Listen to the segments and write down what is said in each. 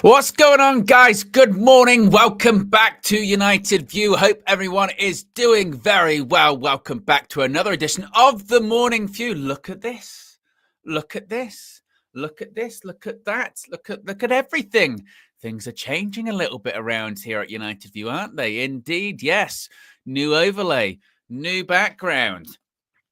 What's going on, guys? Good morning. Welcome back to United View. Hope everyone is doing very well. Welcome back to another edition of the Morning View. Look at this. Look at this. Look at this. Look at that. Look at everything. Things are changing a little bit around here at United View, aren't they? Indeed, yes. New overlay, new background,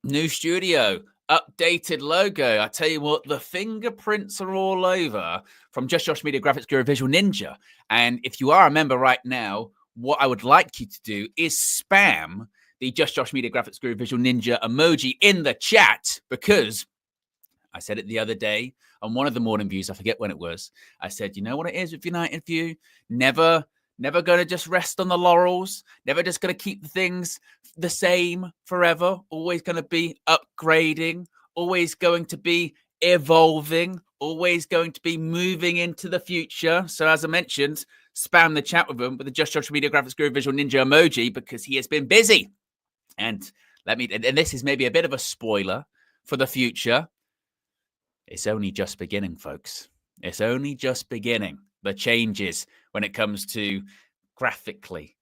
new studio, updated logo. I tell you what, the fingerprints are all over from Just Josh Media Graphics Guru Visual Ninja. And if you are a member right now, what I would like you to do is spam the Just Josh Media Graphics Guru Visual Ninja emoji in the chat, because I said it the other day on one of the morning views. I forget when it was. I said, you know what it is with United View? Never going to just rest on the laurels. Never just going to keep the things the same forever. Always going to be upgrading. Always going to be evolving. Always going to be moving into the future. So as I mentioned, spam the chat with him with the Just Social Media Graphics Guru Visual Ninja emoji, because he has been busy. And this is maybe a bit of a spoiler for the future. It's only just beginning, folks. It's only just beginning. The changes when it comes to graphically,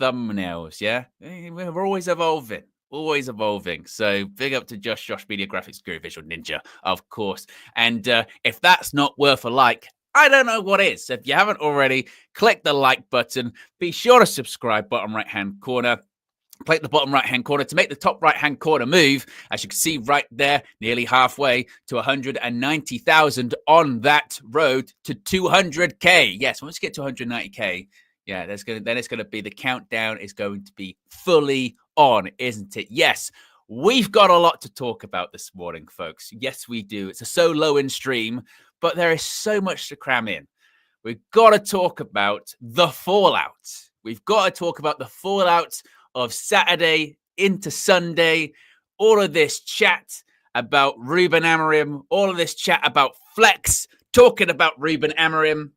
thumbnails, yeah? We're always evolving. Always evolving. So big up to Just Josh Media Graphics Guru Visual Ninja, of course. And if that's not worth a like, I don't know what is. So if you haven't already, click the like button. Be sure to subscribe, bottom right-hand corner. Click the bottom right-hand corner to make the top right-hand corner move. As you can see right there, nearly halfway to 190,000 on that road to 200K. Yes, once you get to 190K, yeah, then it's going to be, the countdown is going to be fully on, isn't it? Yes, we've got a lot to talk about this morning, folks. Yes, we do. It's a so low in stream, but there is so much to cram in. We've got to talk about the fallout. We've got to talk about the fallout of Saturday into Sunday, all of this chat about Ruben Amorim, all of this chat about Flex, talking about Ruben Amorim,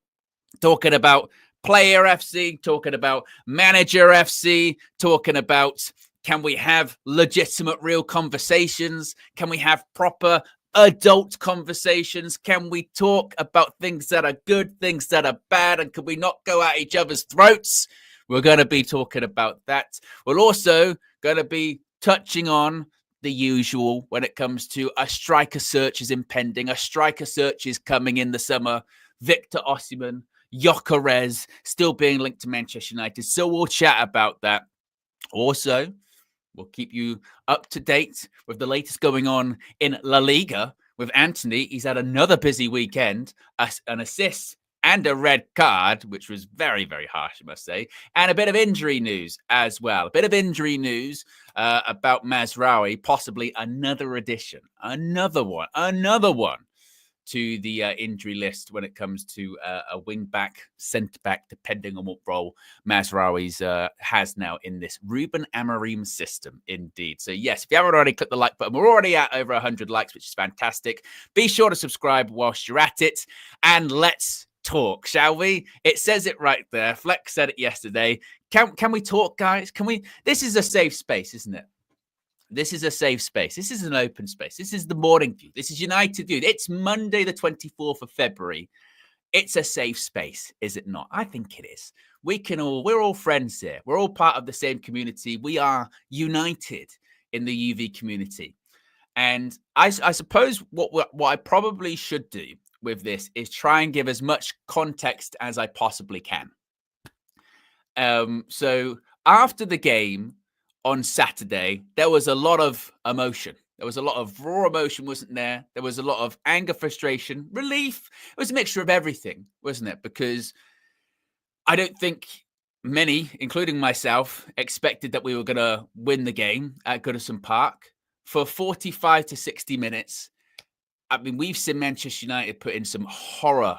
talking about Player FC, talking about Manager FC, talking about, can we have legitimate, real conversations? Can we have proper adult conversations? Can we talk about things that are good, things that are bad, and can we not go at each other's throats? We're going to be talking about that. We're also going to be touching on the usual when it comes to a striker search is impending. A striker search is coming in the summer. Victor Osimhen, Gyökeres, still being linked to Manchester United. So we'll chat about that. Also, we'll keep you up to date with the latest going on in La Liga with Anthony. He's had another busy weekend, an assist and a red card, which was very, very harsh, I must say, and a bit of injury news as well. A bit of injury news about Mazraoui, possibly another addition, another one to the injury list when it comes to a wing-back, centre-back, depending on what role Mazraoui's has now in this Ruben Amorim system, indeed. So, yes, if you haven't already, click the like button. We're already at over 100 likes, which is fantastic. Be sure to subscribe whilst you're at it, and let's talk, shall we? It says it right there. Flex said it yesterday. Can we talk, guys? Can we? This is a safe space, isn't it? This is a safe space. This is an open space. This is the morning view. This is United View. It's Monday, the 24th of February. It's a safe space, is it not? I think it is. We're all friends here. We're all part of the same community. We are united in the UV community. And I suppose what I probably should do with this is try and give as much context as I possibly can. So after the game on Saturday, there was a lot of emotion. There was a lot of raw emotion, wasn't there? There was a lot of anger, frustration, relief. It was a mixture of everything, wasn't it? Because I don't think many, including myself, expected that we were going to win the game at Goodison Park for 45 to 60 minutes. I mean, we've seen Manchester United put in some horror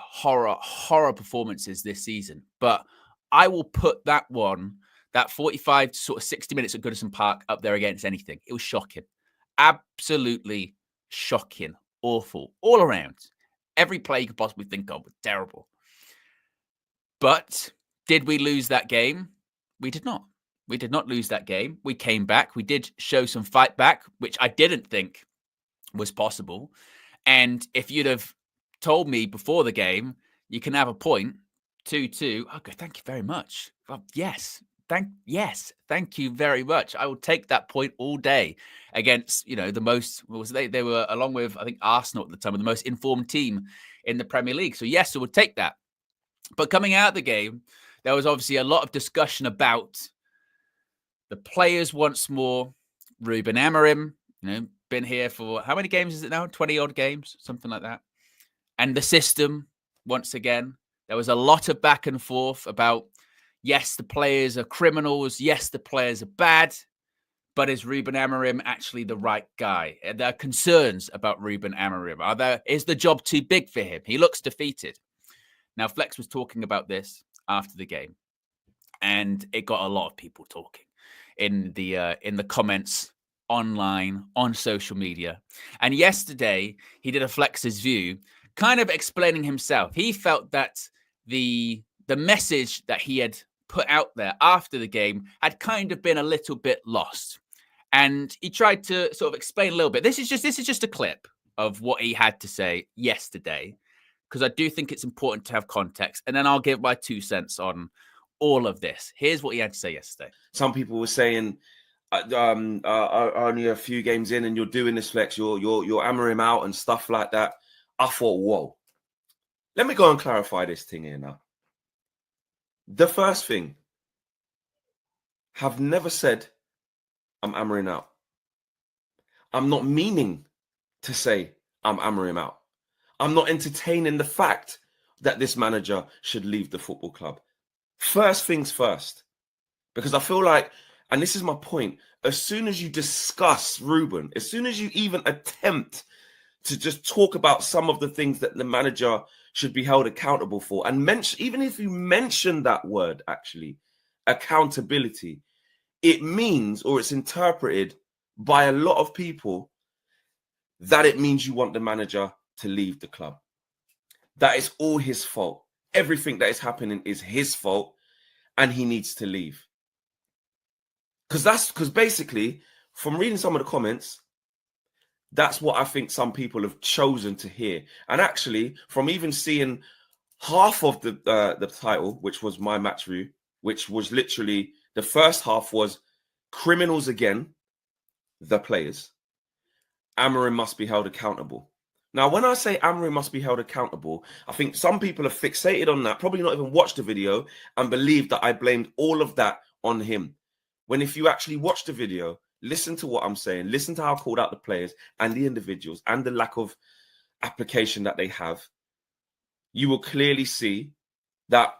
performances this season, but I will put that 45 to sort of 60 minutes at Goodison Park up there against anything. It was shocking. Absolutely shocking. Awful. All around. Every play you could possibly think of was terrible. But did we lose that game? We did not. We did not lose that game. We came back. We did show some fight back, which I didn't think was possible. And if you'd have told me before the game, you can have a point, 2-2. Okay, thank you very much. Well, yes. Thank you very much. I will take that point all day against, the most, what was they were, along with, I think, Arsenal at the time, the most informed team in the Premier League. So yes, I would take that. But coming out of the game, there was obviously a lot of discussion about the players once more. Ruben Amorim, been here for how many games is it now? 20 odd games, something like that. And the system, once again, there was a lot of back and forth about, yes, the players are criminals. Yes, the players are bad. But is Ruben Amorim actually the right guy? Are there concerns about Ruben Amorim? Is the job too big for him? He looks defeated. Now, Flex was talking about this after the game, and it got a lot of people talking in the comments online, on social media. And yesterday, he did a Flex's View, kind of explaining himself. He felt that the message that he had put out there after the game had kind of been a little bit lost. And he tried to sort of explain a little bit. This is just a clip of what he had to say yesterday, because I do think it's important to have context. And then I'll give my 2 cents on all of this. Here's what he had to say yesterday. Some people were saying, only a few games in and you're doing this, Flex, you're Amorim out and stuff like that. I thought, whoa. Let me go and clarify this thing here now. The first thing, have never said I'm Amorim out. I'm not meaning to say I'm Amorim out. I'm not entertaining the fact that this manager should leave the football club. First things first. Because I feel like, and this is my point, as soon as you discuss Ruben, as soon as you even attempt to just talk about some of the things that the manager should be held accountable for, and mention, even if you mention that word, actually, accountability, it means, or it's interpreted by a lot of people, that it means you want the manager to leave the club. That is all his fault. Everything that is happening is his fault, and he needs to leave. Because basically, from reading some of the comments, that's what I think some people have chosen to hear. And actually, from even seeing half of the title, which was my match review, which was literally, the first half was criminals again, the players. Amorim must be held accountable. Now, when I say Amorim must be held accountable, I think some people are fixated on that, probably not even watched the video, and believe that I blamed all of that on him. When if you actually watch the video, listen to what I'm saying, listen to how I called out the players and the individuals and the lack of application that they have, you will clearly see that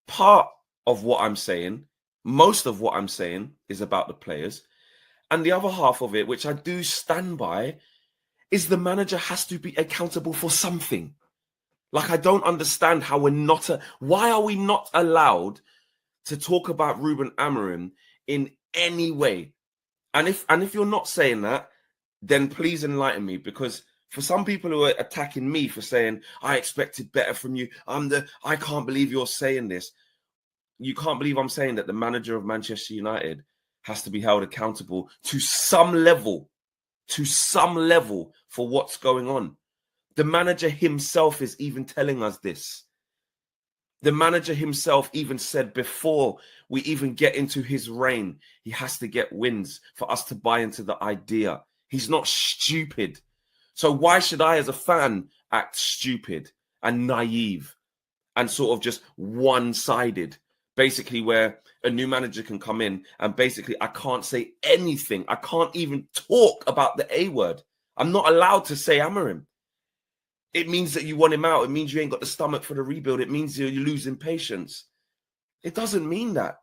part of what I'm saying, most of what I'm saying, is about the players. And the other half of it, which I do stand by, is the manager has to be accountable for something. Like, I don't understand how why are we not allowed to talk about Ruben Amorim in any way? And if you're not saying that, then please enlighten me, because for some people who are attacking me for saying I expected better from you, I can't believe you're saying this. You can't believe I'm saying that the manager of Manchester United has to be held accountable to some level for what's going on. The manager himself is even telling us this. The manager himself even said before we even get into his reign, he has to get wins for us to buy into the idea. He's not stupid. So why should I, as a fan, act stupid and naive and sort of just one-sided? Basically, where a new manager can come in and basically I can't say anything. I can't even talk about the A word. I'm not allowed to say Amorim. It means that you want him out. It means you ain't got the stomach for the rebuild. It means you're losing patience. It doesn't mean that.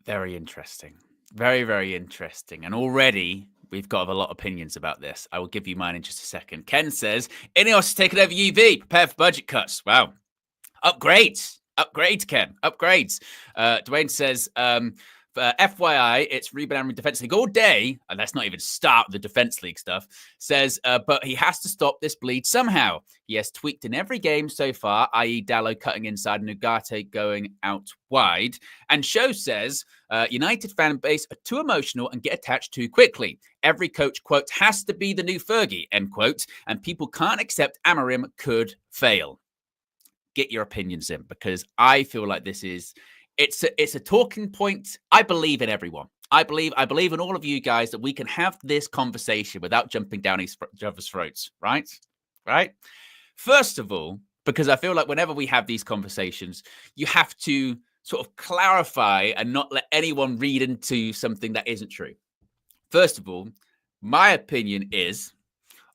Very interesting. Very, very interesting. And already we've got a lot of opinions about this. I will give you mine in just a second. Ken says, Ineos has taken over UV. Prepare for budget cuts. Wow. Upgrades, Ken. Upgrades. Dwayne says, FYI, it's Ruben Amorim Defence League all day, and let's not even start the Defence League stuff, says, but he has to stop this bleed somehow. He has tweaked in every game so far, i.e. Dallo cutting inside and Ugarte going out wide. And Show says, United fan base are too emotional and get attached too quickly. Every coach, quote, has to be the new Fergie, end quote, and people can't accept Amorim could fail. get your opinions in, because I feel like it's a talking point. I believe in everyone. I believe in all of you guys that we can have this conversation without jumping down each other's throats, right? Right? First of all, because I feel like whenever we have these conversations, you have to sort of clarify and not let anyone read into something that isn't true. First of all, my opinion is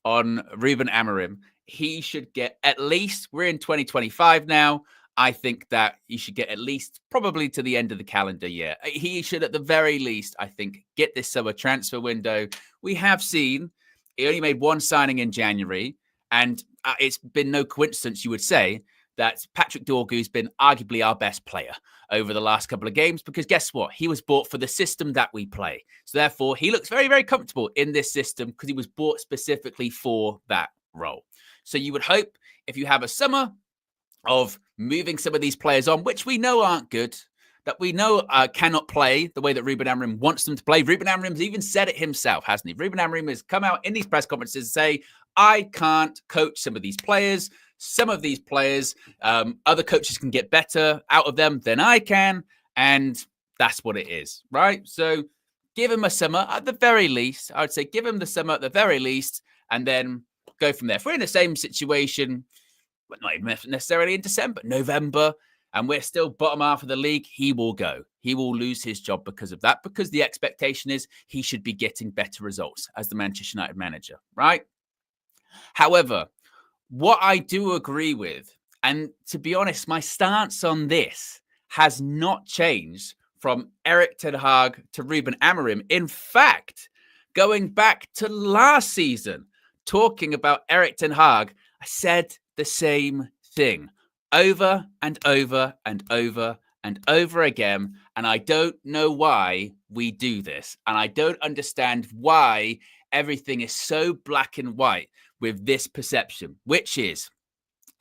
on Ruben Amorim, he should get at least, we're in 2025 now, I think that he should get at least probably to the end of the calendar year. He should at the very least, I think, get this summer transfer window. We have seen he only made one signing in January, and it's been no coincidence, you would say, that Patrick Dorgu's been arguably our best player over the last couple of games, because guess what? He was bought for the system that we play. So therefore, he looks very, very comfortable in this system because he was bought specifically for that role. So you would hope if you have a summer of moving some of these players on, which we know aren't good, that we know cannot play the way that Ruben Amorim wants them to play. Ruben Amorim's even said it himself, hasn't he? Ruben Amorim has come out in these press conferences and say, I can't coach some of these players. Some of these players, other coaches can get better out of them than I can. And that's what it is, right? So give him a summer at the very least. I would say give him the summer at the very least, and then go from there. If we're in the same situation, but not even necessarily in December, November, and we're still bottom half of the league, he will go. He will lose his job because of that, because the expectation is he should be getting better results as the Manchester United manager, right? However, what I do agree with, and to be honest, my stance on this has not changed from Erik ten Hag to Ruben Amorim. In fact, going back to last season, talking about Erik ten Hag, I said the same thing over and over and over and over again. And I don't know why we do this. And I don't understand why everything is so black and white with this perception, which is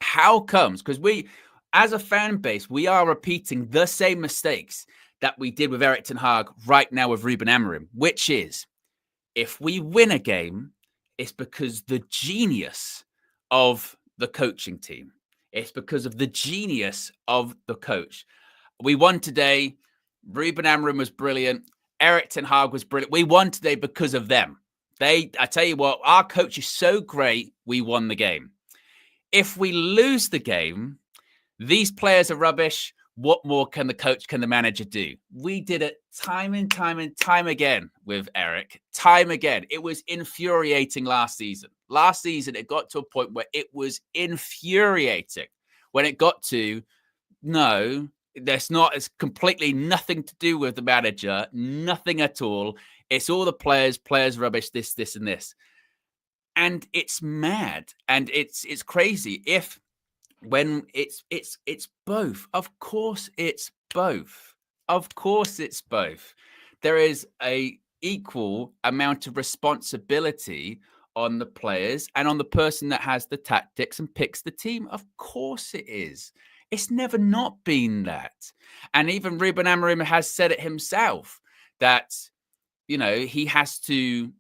how comes, because we, as a fan base, we are repeating the same mistakes that we did with Erik ten Hag right now with Ruben Amorim, which is if we win a game, it's because the genius of the coaching team. It's because of the genius of the coach. We won today. Ruben Amorim was brilliant. Erik ten Hag was brilliant. We won today because of them. I tell you what, our coach is so great, we won the game. If we lose the game, these players are rubbish. What more can the manager do? We did it time and time again with Erik. Time again. It was infuriating last season. Last season, it got to a point where it was infuriating. When it got to, no, it's completely nothing to do with the manager, nothing at all. It's all the players rubbish, this, and this. And it's mad. And it's crazy. When it's both. Of course it's both. Of course it's both. There is a equal amount of responsibility on the players and on the person that has the tactics and picks the team. Of course it is. It's never not been that. And even Ruben Amorim has said it himself that, you know, he has to,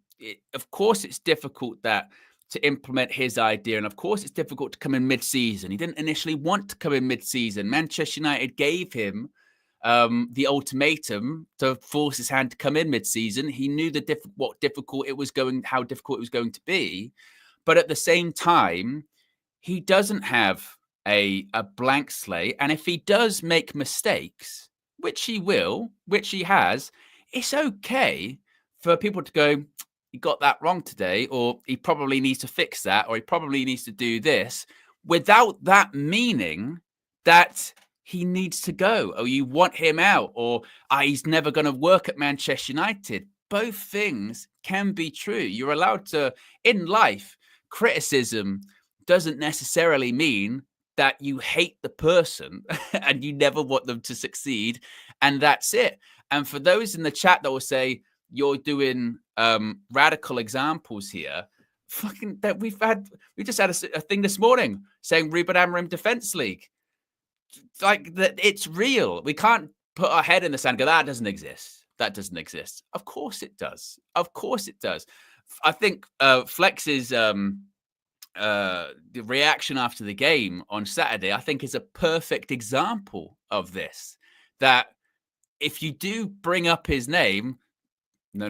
of course it's difficult to implement his idea. And of course, it's difficult to come in mid-season. He didn't initially want to come in mid-season. Manchester United gave him the ultimatum to force his hand to come in mid-season. He knew how difficult it was going to be. But at the same time, he doesn't have a blank slate. And if he does make mistakes, which he will, which he has, it's okay for people to go, he got that wrong today, or he probably needs to fix that, or he probably needs to do this, without that meaning that he needs to go, or you want him out, or he's never going to work at Manchester United. Both things can be true. You're allowed to, in life, criticism doesn't necessarily mean that you hate the person and you never want them to succeed, and that's it. And for those in the chat that will say, you're doing radical examples here. Fucking that we just had a thing this morning saying Ruben Amorim Defense League. Like that, it's real. We can't put our head in the sand and go, that doesn't exist. That doesn't exist. Of course it does. Of course it does. I think Flex's the reaction after the game on Saturday, I think, is a perfect example of this. That if you do bring up his name, no,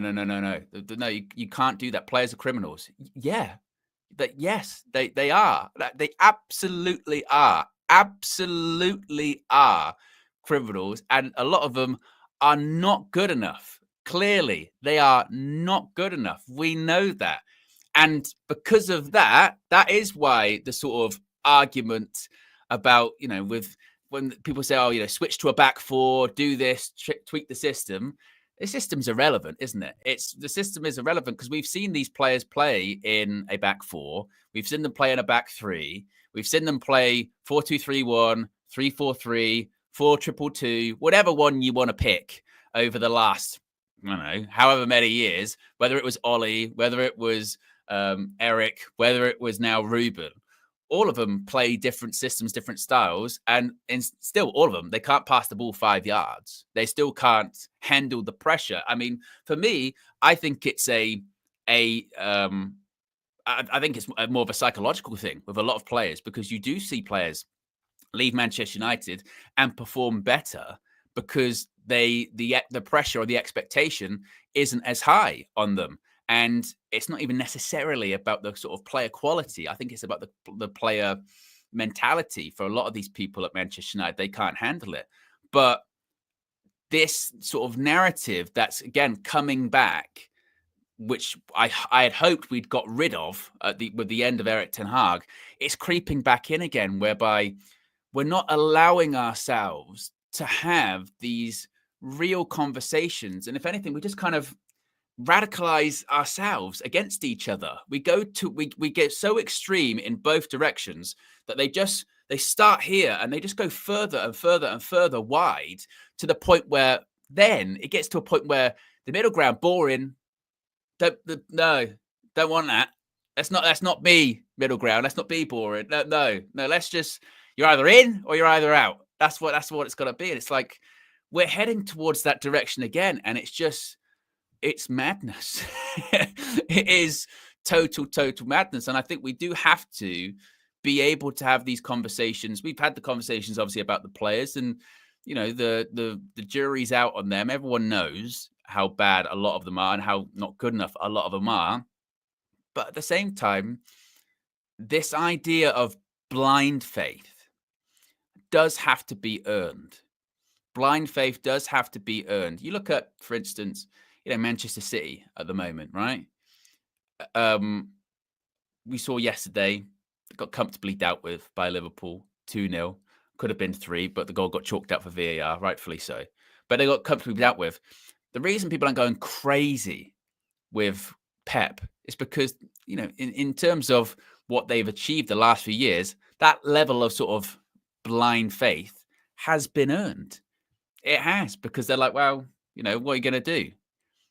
you can't do that. Players are criminals. Yeah, yes, they are. They absolutely are. Absolutely are criminals, and a lot of them are not good enough. Clearly, they are not good enough. We know that. And because of that, that is why the sort of argument about, with when people say, oh, switch to a back four, do this, tweak the system system's irrelevant, isn't it? The system is irrelevant because we've seen these players play in a back four. We've seen them play in a back three. We've seen them play 4-2-3-1, 3-4-3, 4-2-2, whatever one you want to pick over the last, I don't know, however many years, whether it was Ollie, whether it was Eric, whether it was now Ruben. All of them play different systems, different styles, and still all of them, they can't pass the ball 5 yards. They still can't handle the pressure. I mean, for me, I think it's I think it's more of a psychological thing with a lot of players, because you do see players leave Manchester United and perform better because the pressure or the expectation isn't as high on them. And it's not even necessarily about the sort of player quality. I think it's about the player mentality. For a lot of these people at Manchester United, they can't handle it. But this sort of narrative that's, again, coming back, which I had hoped we'd got rid of with the end of Eric Ten Hag, it's creeping back in again, whereby we're not allowing ourselves to have these real conversations. And if anything, we just kind of radicalize ourselves against each other. We get so extreme in both directions that they start here and they just go further and further and further wide, to the point where then it gets to a point where the middle ground, boring. Don't want that. That's not me, middle ground. Let's not be boring. No. Let's just, you're either in or you're either out. That's what it's got to be. And it's like we're heading towards that direction again, and it's madness. It is total madness. And I think we do have to be able to have these conversations. We've had the conversations, obviously, about the players, and the jury's out on them. Everyone knows how bad a lot of them are and how not good enough a lot of them are. But at the same time, this idea of blind faith does have to be earned. Blind faith does have to be earned. You look at, for instance, Manchester City at the moment, right? We saw yesterday, they got comfortably dealt with by Liverpool, 2-0. Could have been 3, but the goal got chalked out for VAR, rightfully so. But they got comfortably dealt with. The reason people aren't going crazy with Pep is because, in terms of what they've achieved the last few years, that level of sort of blind faith has been earned. It has, because they're like, well, what are you going to do?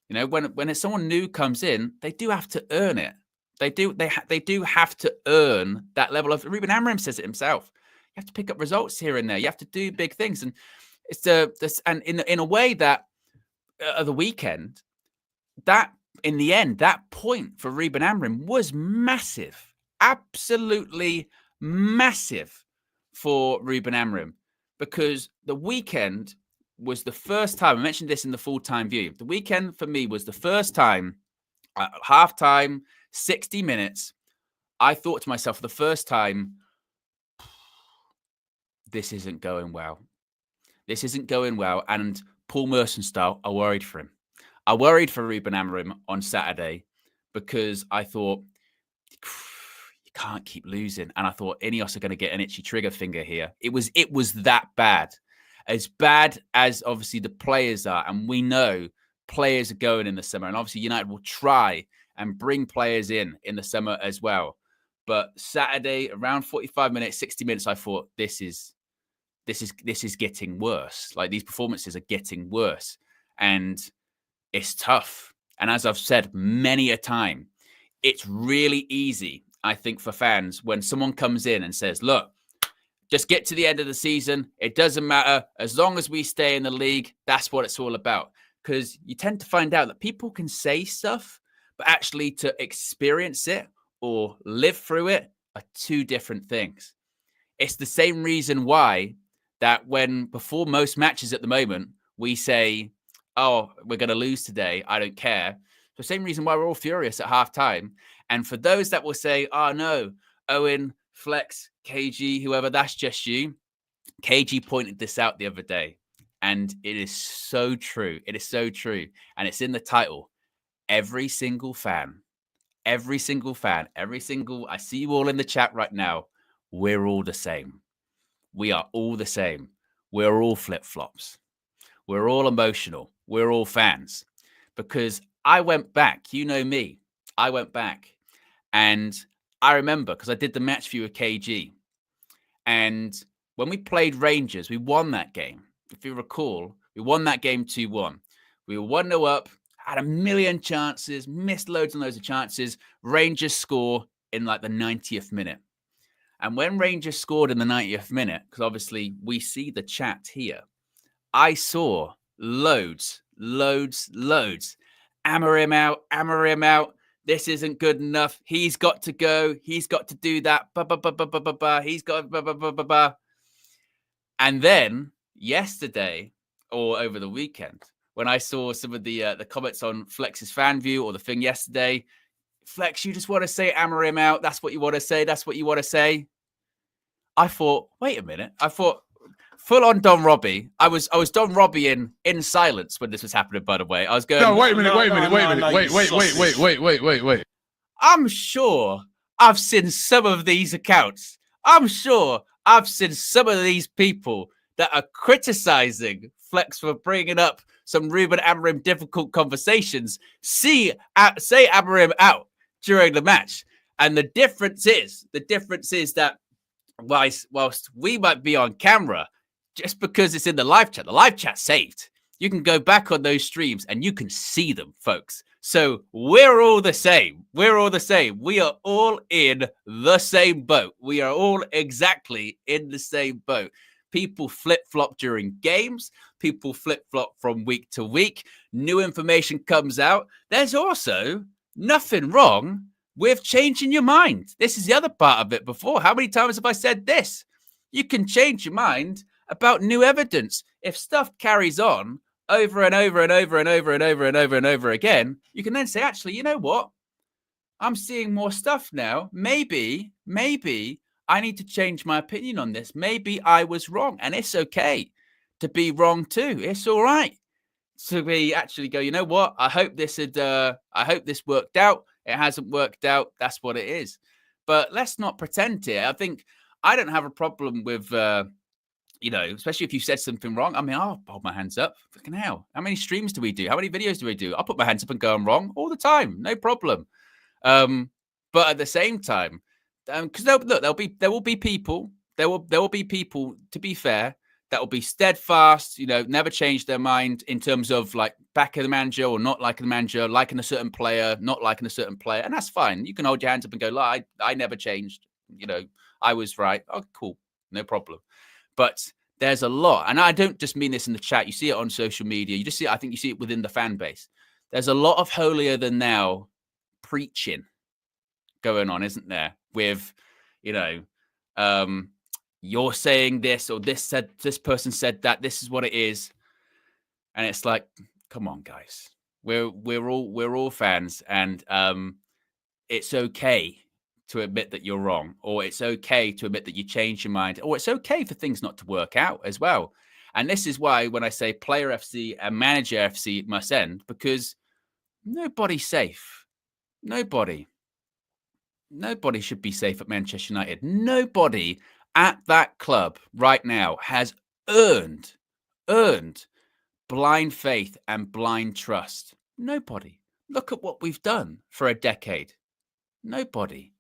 When someone new comes in, they do have to earn it. They do have to earn that level of. Ruben Amorim says it himself. You have to pick up results here and there. You have to do big things, and it's and in a way that the weekend, that in the end, that point for Ruben Amorim was massive, absolutely massive for Ruben Amorim, because the weekend was the first time, I mentioned this in the full-time view, the weekend for me was the first time, at half-time, 60 minutes, I thought to myself for the first time, this isn't going well. This isn't going well. And Paul Merson style, I worried for him. I worried for Ruben Amorim on Saturday, because I thought, you can't keep losing. And I thought Ineos are going to get an itchy trigger finger here. It was that bad. As bad as obviously the players are. And we know players are going in the summer. And obviously United will try and bring players in the summer as well. But Saturday, around 45 minutes, 60 minutes, I thought this is getting worse. Like, these performances are getting worse. And it's tough. And as I've said many a time, it's really easy, I think, for fans when someone comes in and says, look, just get to the end of the season. It doesn't matter. As long as we stay in the league, that's what it's all about. Because you tend to find out that people can say stuff, but actually to experience it or live through it are two different things. It's the same reason why that before most matches at the moment, we say, oh, we're going to lose today. I don't care. The same reason why we're all furious at halftime. And for those that will say, oh, no, Owen, Flex, KG, whoever, that's just you. KG pointed this out the other day. And it is so true. It is so true. And it's in the title. Every single fan, I see you all in the chat right now. We're all the same. We are all the same. We're all flip-flops. We're all emotional. We're all fans. Because I went back, you know me. I went back and I remember because I did the match view with KG. And when we played Rangers, we won that game. If you recall, we won that game 2-1. We were 1-0 up, had a million chances, missed loads and loads of chances. Rangers score in like the 90th minute. And when Rangers scored in the 90th minute, because obviously we see the chat here, I saw loads. Amarim out. This isn't good enough. He's got to go. He's got to do that. He's got. And then yesterday or over the weekend, when I saw some of the comments on Flex's fan view or the thing yesterday, Flex, you just want to say Amarim out. That's what you want to say. That's what you want to say. I thought, wait a minute. I thought full on Don Robbie. I was Don Robbie in silence when this was happening, by the way. I was going, no, wait a minute. Wait. I'm sure I've seen some of these accounts. I'm sure I've seen some of these people that are criticizing Flex for bringing up some Ruben Amorim difficult conversations. Say Amorim out during the match. And the difference is that whilst we might be on camera, just because it's in the live chat's saved. You can go back on those streams and you can see them, folks. So we're all the same. We are all in the same boat. We are all exactly in the same boat. People flip-flop during games. People flip-flop from week to week. New information comes out. There's also nothing wrong with changing your mind. This is the other part of it before. How many times have I said this? You can change your mind about new evidence. If stuff carries on over and over again, you can then say, actually, you know what? I'm seeing more stuff now. Maybe I need to change my opinion on this. Maybe I was wrong. And it's okay to be wrong too. It's all right to be actually go, you know what? I hope this worked out. It hasn't worked out. That's what it is. But let's not pretend here. I think I don't have a problem with, especially if you said something wrong. I mean, I'll hold my hands up. Fucking hell. How many streams do we do? How many videos do we do? I'll put my hands up and go, I'm wrong all the time. No problem. But at the same time, because there will be people, to be fair, that will be steadfast, never change their mind in terms of like backing the manager or not liking the manager, liking a certain player, not liking a certain player. And that's fine. You can hold your hands up and go, I never changed. I was right. Oh, cool. No problem. But there's a lot. And I don't just mean this in the chat. You see it on social media. I think you see it within the fan base. There's a lot of holier than thou preaching going on, isn't there? With, you're saying this or this person said that, this is what it is. And it's like, come on, guys. We're all fans, and it's okay to admit that you're wrong, or it's okay to admit that you changed your mind, or it's okay for things not to work out as well. And this is why when I say player FC and manager FC must end, because nobody's safe. Nobody should be safe at Manchester United. Nobody at that club right now has earned blind faith and blind trust. Nobody. Look at what we've done for a decade. Nobody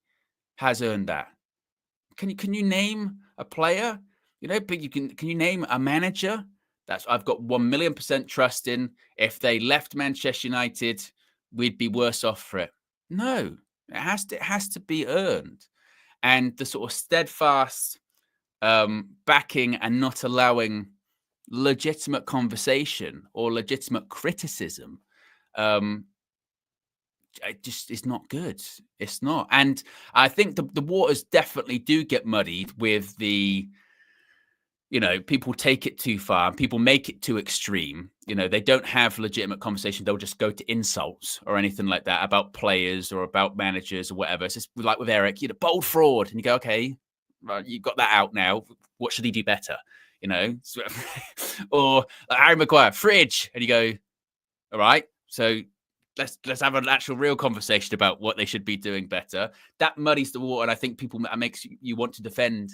has earned that. Can you name a player? But can you name a manager that's I've got 1,000,000% trust in? If they left Manchester United, we'd be worse off for it. No, it has to be earned. And the sort of steadfast backing and not allowing legitimate conversation or legitimate criticism it just is not good. It's not. And I think the waters definitely do get muddied with the, people take it too far and people make it too extreme. They don't have legitimate conversation. They'll just go to insults or anything like that about players or about managers or whatever. It's just like with Eric, bold fraud. And you go, okay, right, you've got that out now. What should he do better? Or Harry Maguire, fridge. And you go, all right, so let's have an actual real conversation about what they should be doing better. That muddies the water, and I think makes you want to defend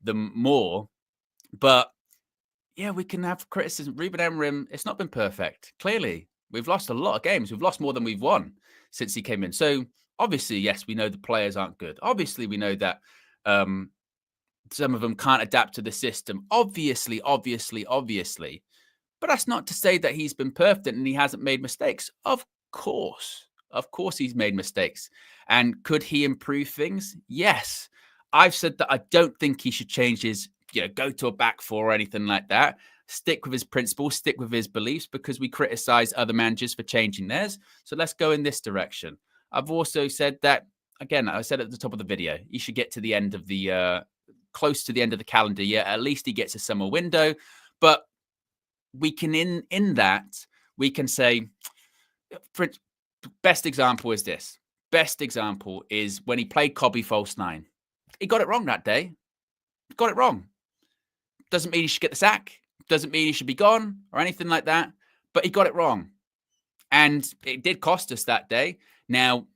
them more. But yeah, we can have criticism. Ruben Amorim, it's not been perfect. Clearly, we've lost a lot of games. We've lost more than we've won since he came in. So obviously, yes, we know the players aren't good. Obviously, we know that some of them can't adapt to the system. Obviously. But that's not to say that he's been perfect and he hasn't made mistakes. Of course he's made mistakes. And could he improve things? Yes. I've said that I don't think he should change his, go to a back four or anything like that. Stick with his principles, stick with his beliefs, because we criticize other managers for changing theirs. So let's go in this direction. I've also said that, again, I said at the top of the video, he should get to the end of the, close to the end of the calendar year. At least he gets a summer window. But we can, in that, we can say, best example is this. Best example is when he played Cobby false nine. He got it wrong that day. Got it wrong. Doesn't mean he should get the sack. Doesn't mean he should be gone or anything like that. But he got it wrong. And it did cost us that day. Now,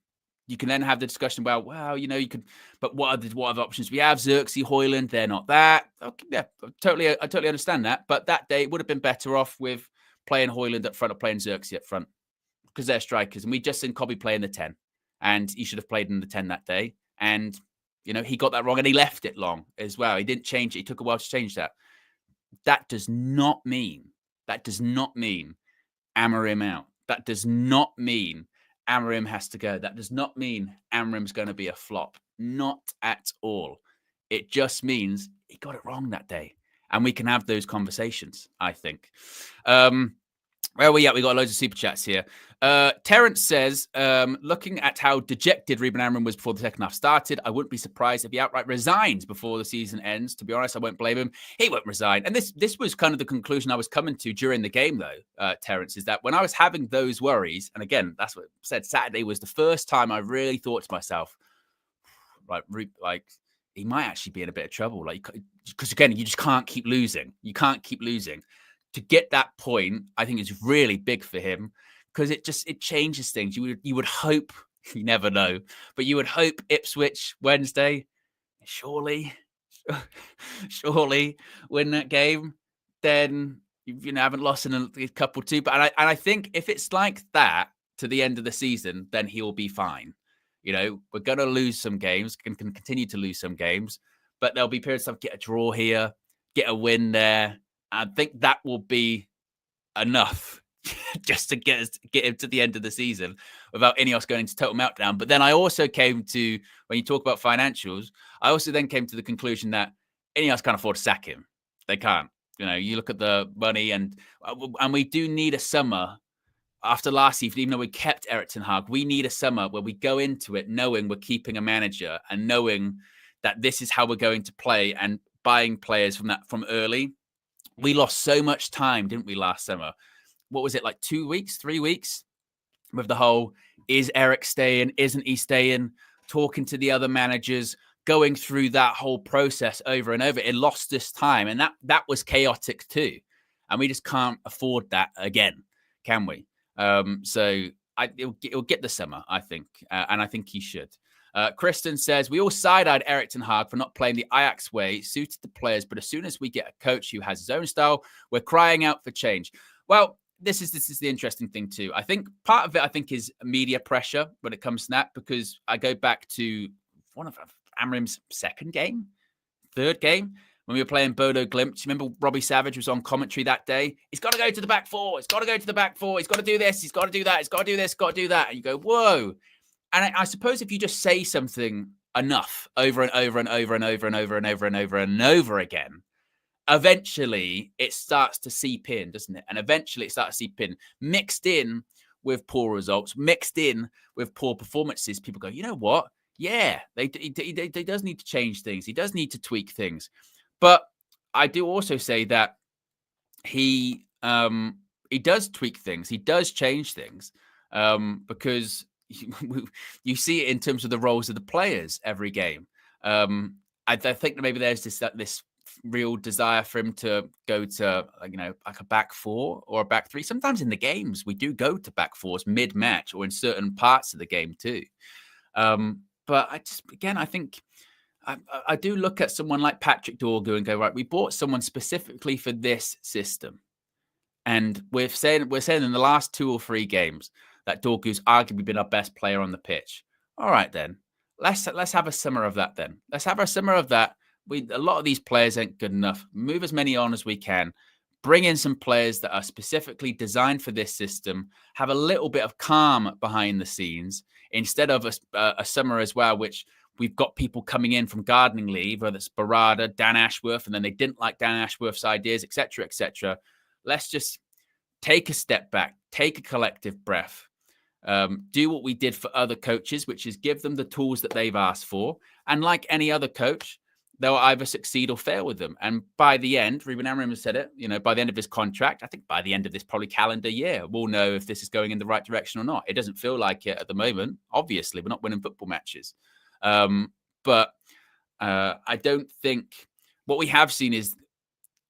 you can then have the discussion about, well, you could, but what other options we have? Xerxes, Højlund, they're not that. Okay, yeah, I totally understand that. But that day, it would have been better off with playing Højlund up front or playing Xerxes up front, because they're strikers. And we just seen Cobby playing the 10. And he should have played in the 10 that day. And, he got that wrong and he left it long as well. He didn't change it. He took a while to change that. That does not mean Amorim out. That does not mean Amorim has to go. That does not mean Amorim's going to be a flop. Not at all. It just means he got it wrong that day. And we can have those conversations, I think. Where are we at? We got loads of super chats here. Terrence says, looking at how dejected Ruben Amorim was before the second half started, I wouldn't be surprised if he outright resigns before the season ends. To be honest, I won't blame him. He won't resign. And this was kind of the conclusion I was coming to during the game, though, Terrence, is that when I was having those worries, and again, that's what I said, Saturday was the first time I really thought to myself, like he might actually be in a bit of trouble. Because again, you just can't keep losing. You can't keep losing. To get that point, I think is really big for him, because it changes things. You would hope, you never know, but you would hope Ipswich Wednesday, surely win that game. Then you haven't lost in a couple too. But I think if it's like that to the end of the season, then he'll be fine. We're going to lose some games, can continue to lose some games, but there'll be periods of get a draw here, get a win there. I think that will be enough just to get him to the end of the season without Ineos going into total meltdown. But then I also came to, when you talk about financials, I also then came to the conclusion that Ineos can't afford to sack him. They can't. You look at the money, and we do need a summer after last season, even though we kept Erik ten Hag, we need a summer where we go into it knowing we're keeping a manager and knowing that this is how we're going to play, and buying players from early. We lost so much time, didn't we, last summer? What was it, like 2 weeks, 3 weeks? With the whole, is Eric staying? Isn't he staying? Talking to the other managers, going through that whole process over and over. It lost us time, and that was chaotic too. And we just can't afford that again, can we? So it'll get the summer, I think, and I think he should. Kristen says, we all side-eyed Erik ten Hag for not playing the Ajax way, suited the players, but as soon as we get a coach who has his own style, we're crying out for change. Well, this is the interesting thing too. I think part of it, is media pressure when it comes to that, because I go back to one of Amorim's third game, when we were playing Bodo Glimt. Remember Robbie Savage was on commentary that day? He's got to go to the back four. He's got to go to the back four. He's got to do this. He's got to do that. He's got to do this. Got to do that. And you go, whoa. And I suppose if you just say something enough over and over and over and over and over and over and over and over again, eventually it starts to seep in, doesn't it? And eventually it starts to seep in, mixed in with poor results, mixed in with poor performances, people go, you know what? Yeah, he does need to change things. He does need to tweak things. But I do also say that he does tweak things. He does change things because you see it in terms of the roles of the players every game. I think that maybe there's this real desire for him to go to like a back four or a back three. Sometimes in the games we do go to back fours mid-match or in certain parts of the game too. But I think I do look at someone like Patrick Dorgu and go, right, we bought someone specifically for this system. And we're saying in the last 2 or 3 games that Dorgu's arguably been our best player on the pitch. All right, then. Let's have a summer of that then. Let's have a summer of that. A lot of these players ain't good enough. Move as many on as we can. Bring in some players that are specifically designed for this system. Have a little bit of calm behind the scenes instead of a summer as well, which we've got people coming in from gardening leave, whether it's Barada, Dan Ashworth, and then they didn't like Dan Ashworth's ideas, etc., etc. Let's just take a step back, take a collective breath, do what we did for other coaches, which is give them the tools that they've asked for. And like any other coach, they'll either succeed or fail with them. And by the end, Ruben Amorim has said it, by the end of his contract, I think by the end of this probably calendar year, we'll know if this is going in the right direction or not. It doesn't feel like it at the moment. Obviously, we're not winning football matches. But I don't think what we have seen is,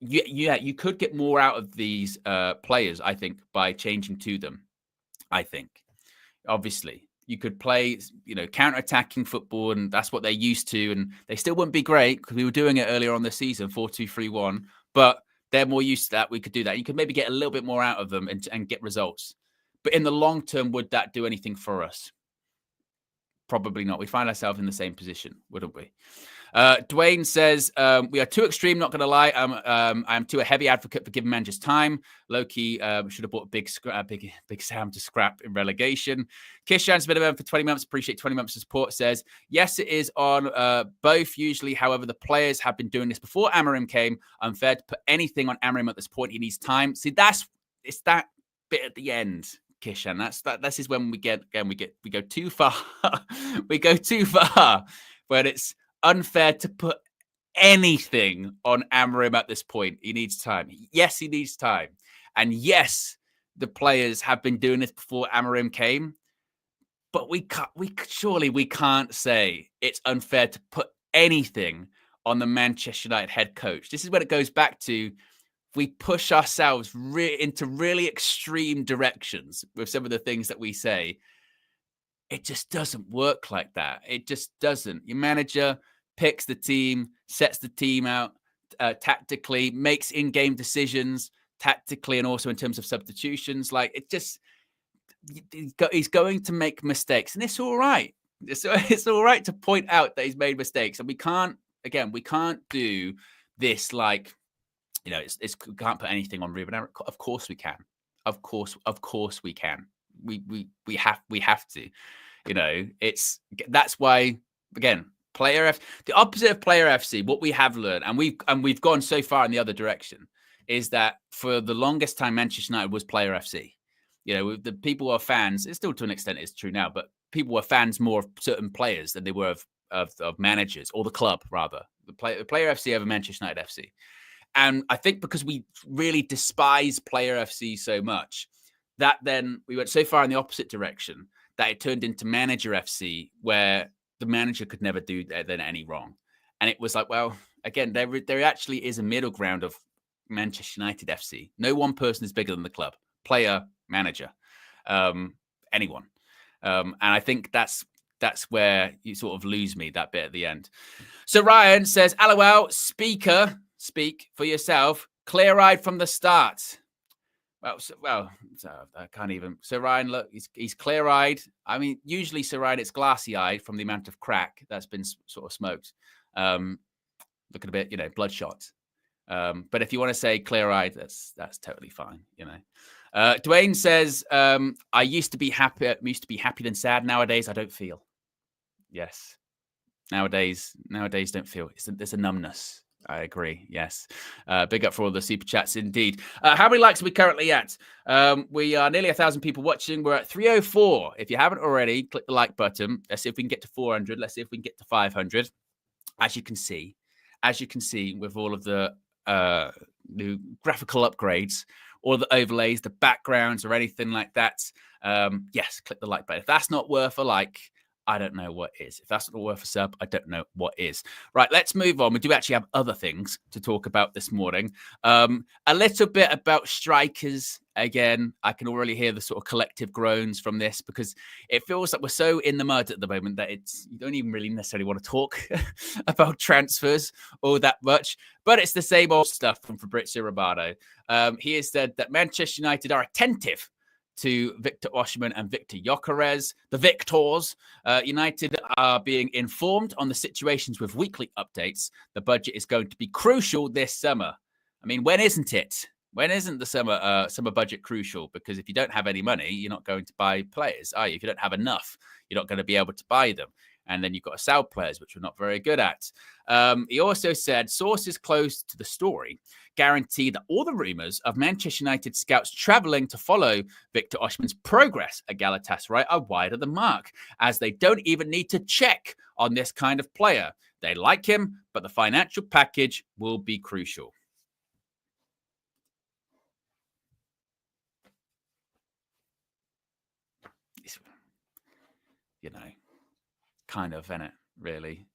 you could get more out of these players, I think, by changing to them. I think, obviously, you could play, counter-attacking football, and that's what they're used to. And they still wouldn't be great because we were doing it earlier on the season, 4-2-3-1. But they're more used to that. We could do that. You could maybe get a little bit more out of them and get results. But in the long term, would that do anything for us? Probably not. We find ourselves in the same position, wouldn't we? Dwayne says, we are too extreme, not going to lie. I'm too a heavy advocate for giving managers time. Loki should have bought Big Sam to scrap in relegation. Kishan's been around for 20 months. Appreciate 20 months of support. Says, yes, it is on both usually. However, the players have been doing this before Amorim came. Unfair to put anything on Amorim at this point. He needs time. See, it's that bit at the end, Kishan. This is when we go too far. We go too far when it's unfair to put anything on Amorim at this point. He needs time. Yes, he needs time. And yes, the players have been doing this before Amorim came. But we can't say it's unfair to put anything on the Manchester United head coach. This is when it goes back to, we push ourselves into really extreme directions with some of the things that we say. It just doesn't work like that. It just doesn't. Your manager picks the team, sets the team out tactically, makes in-game decisions tactically and also in terms of substitutions. Like, it just, he's going to make mistakes, and it's all right. It's all right to point out that he's made mistakes, and we can't do this like, we can't put anything on Ruben Amorim. Of course we can. Of course we can. We have to. That's why, again, the opposite of Player FC, what we have learned, and we've gone so far in the other direction, is that for the longest time Manchester United was Player FC. The people who are fans, it's still to an extent it's true now, but people were fans more of certain players than they were of managers, or the club rather. The Player FC over Manchester United FC. And I think because we really despise Player FC so much, that then we went so far in the opposite direction that it turned into Manager FC, where the manager could never do then any wrong. And it was like, well, again, there actually is a middle ground of Manchester United FC. No one person is bigger than the club. Player, manager, anyone. And I think that's where you sort of lose me, that bit at the end. So Ryan says, LOL, speak for yourself. Clear-eyed from the start. Well, I can't even. So Ryan, look, he's clear-eyed. I mean, usually, Sir Ryan, it's glassy-eyed from the amount of crack that's been sort of smoked. Looking a bit, bloodshot. But if you want to say clear-eyed, that's totally fine. Dwayne says, I used to be happy than sad. Nowadays, I don't feel. Yes. Nowadays don't feel. There's a numbness. I agree. Yes. Big up for all the super chats indeed. How many likes are we currently at? We are nearly 1,000 people watching. We're at 304. If you haven't already, click the like button. Let's see if we can get to 400. Let's see if we can get to 500. As you can see, with all of the new graphical upgrades, or the overlays, the backgrounds, or anything like that, yes, click the like button. If that's not worth a like, I don't know what is. If that's not worth a sub, I don't know what is. Right, let's move on. We do actually have other things to talk about this morning. A little bit about strikers. Again, I can already hear the sort of collective groans from this, because it feels like we're so in the mud at the moment that you don't even really necessarily want to talk about transfers all that much. But it's the same old stuff from Fabrizio Romano. He has said that Manchester United are attentive to Victor Osimhen and Victor Gyökeres, the Victors. United are being informed on the situations with weekly updates. The budget is going to be crucial this summer. I mean, when isn't it? When isn't the summer budget crucial? Because if you don't have any money, you're not going to buy players, are you? If you don't have enough, you're not going to be able to buy them. And then you've got to sell players, which we're not very good at. He also said sources close to the story guarantee that all the rumours of Manchester United scouts travelling to follow Victor Osimhen's progress at Galatasaray are wide of the mark, as they don't even need to check on this kind of player. They like him, but the financial package will be crucial. It's, kind of, innit, really?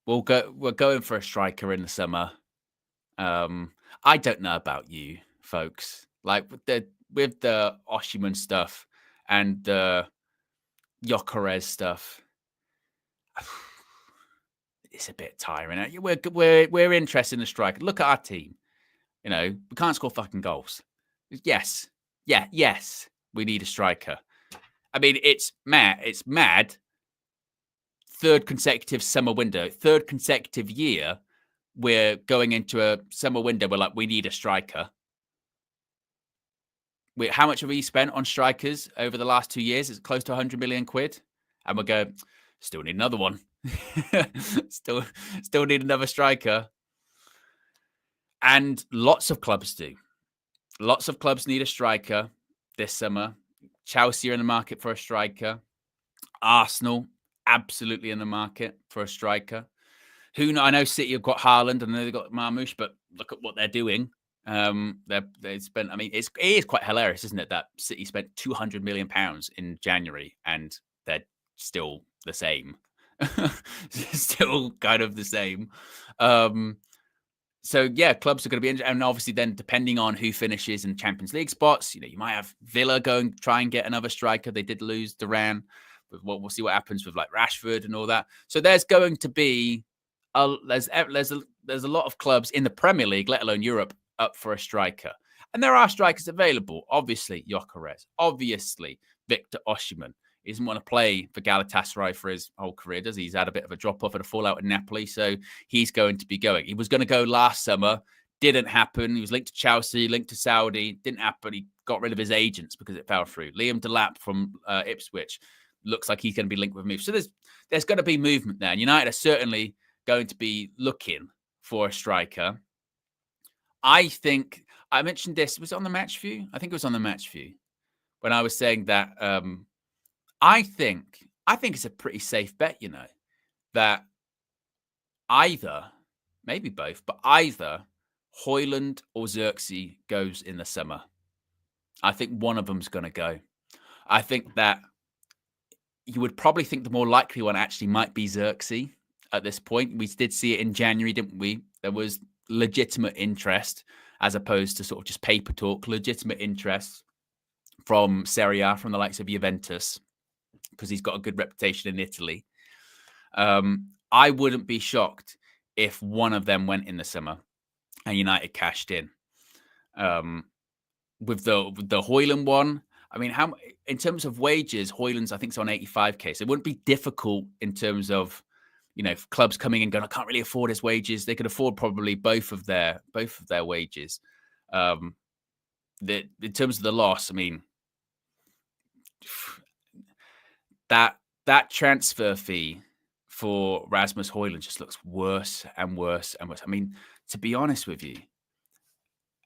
We're going for a striker in the summer. I don't know about you folks. Like with the Osimhen stuff and the Gyökeres stuff, it's a bit tiring. We're interested in the striker. Look at our team. We can't score fucking goals. Yes, we need a striker. I mean, it's mad. Third consecutive summer window, third consecutive year, we're going into a summer window. We're like, we need a striker. How much have we spent on strikers over the last 2 years? It's close to 100 million quid. And we're going, still need another one. still need another striker. And lots of clubs do. Lots of clubs need a striker this summer. Chelsea are in the market for a striker. Arsenal, absolutely in the market for a striker. I know City have got Haaland, and I know they've got Marmoush, but look at what they're doing. They spent. I mean, it is quite hilarious, isn't it, that City spent £200 million in January, and they're still the same, still kind of the same. So yeah, clubs are going to be, and obviously then depending on who finishes in Champions League spots, you might have Villa try and get another striker. They did lose Duran, but we'll see what happens with like Rashford and all that. So there's going to be there's a lot of clubs in the Premier League, let alone Europe, up for a striker. And there are strikers available. Obviously, Gyökeres. Obviously, Victor Osimhen. He doesn't want to play for Galatasaray for his whole career, does he? He's had a bit of a drop-off and a fallout in Napoli, so he's going to be going. He was going to go last summer. Didn't happen. He was linked to Chelsea, linked to Saudi. Didn't happen. He got rid of his agents because it fell through. Liam Delap from Ipswich looks like he's going to be linked with moves. So there's going to be movement there. And United are certainly going to be looking for a striker. I think I mentioned this. Was it on the Match View? I think it was on the Match View when I was saying that I think it's a pretty safe bet, that either, maybe both, but either Højlund or Xerxes goes in the summer. I think one of them's going to go. I think that you would probably think the more likely one actually might be Xerxes at this point. We did see it in January, didn't we? There was legitimate interest as opposed to sort of just paper talk, legitimate interest from Serie A, from the likes of Juventus, because he's got a good reputation in Italy. I wouldn't be shocked if one of them went in the summer and United cashed in. With the Højlund one, I mean, how in terms of wages, Højlund's I think it's on 85k. So it wouldn't be difficult in terms of clubs coming in going, I can't really afford his wages. They could afford probably both of their wages. In terms of the loss, I mean, that transfer fee for Rasmus Højlund just looks worse and worse and worse. I mean, to be honest with you,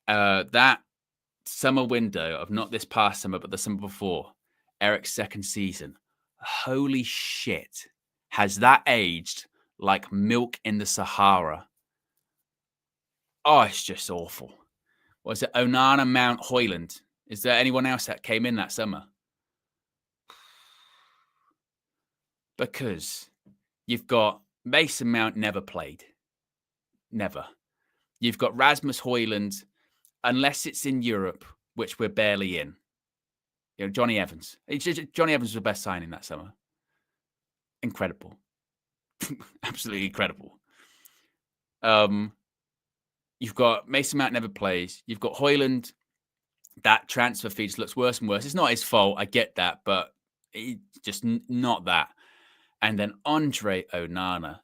that summer window of not this past summer, but the summer before, Eric's second season, holy shit, has that aged like milk in the Sahara? Oh, it's just awful. Was it Onana, Mount, Højlund? Is there anyone else that came in that summer? Because you've got Mason Mount never played. Never. You've got Rasmus Højlund, unless it's in Europe, which we're barely in. You know, Johnny Evans. Johnny Evans was the best signing that summer. Incredible. Absolutely incredible. You've got Mason Mount never plays. You've got Højlund. That transfer fee just looks worse and worse. It's not his fault. I get that, but just not that. And then Andre Onana.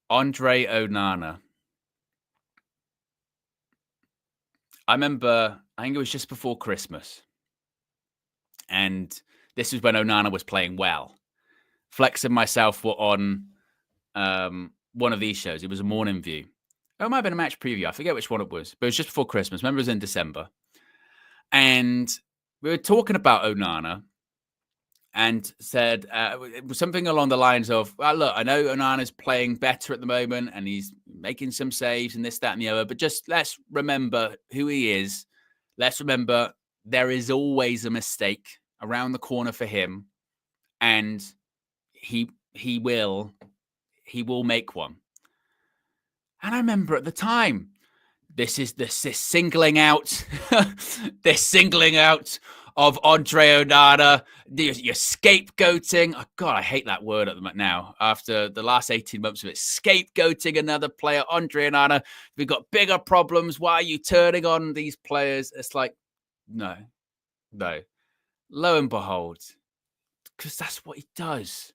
Andre Onana. I remember, I think it was just before Christmas. And this was when Onana was playing well. Flex and myself were on one of these shows. It was a morning view. Oh, it might have been a match preview. I forget which one it was. But it was just before Christmas. Remember, it was in December. And we were talking about Onana and said it was something along the lines of, well, look, I know Onana's playing better at the moment and he's making some saves and this, that, and the other, but just let's remember who he is. Let's remember there is always a mistake around the corner for him, and he will make one. And I remember at the time, this singling out, this singling out of Andre Onana, you're scapegoating. Oh God, I hate that word at the moment now. After the last 18 months of it, scapegoating another player, Andre Onana. We've got bigger problems. Why are you turning on these players? It's like, no. Lo and behold, because that's what he does.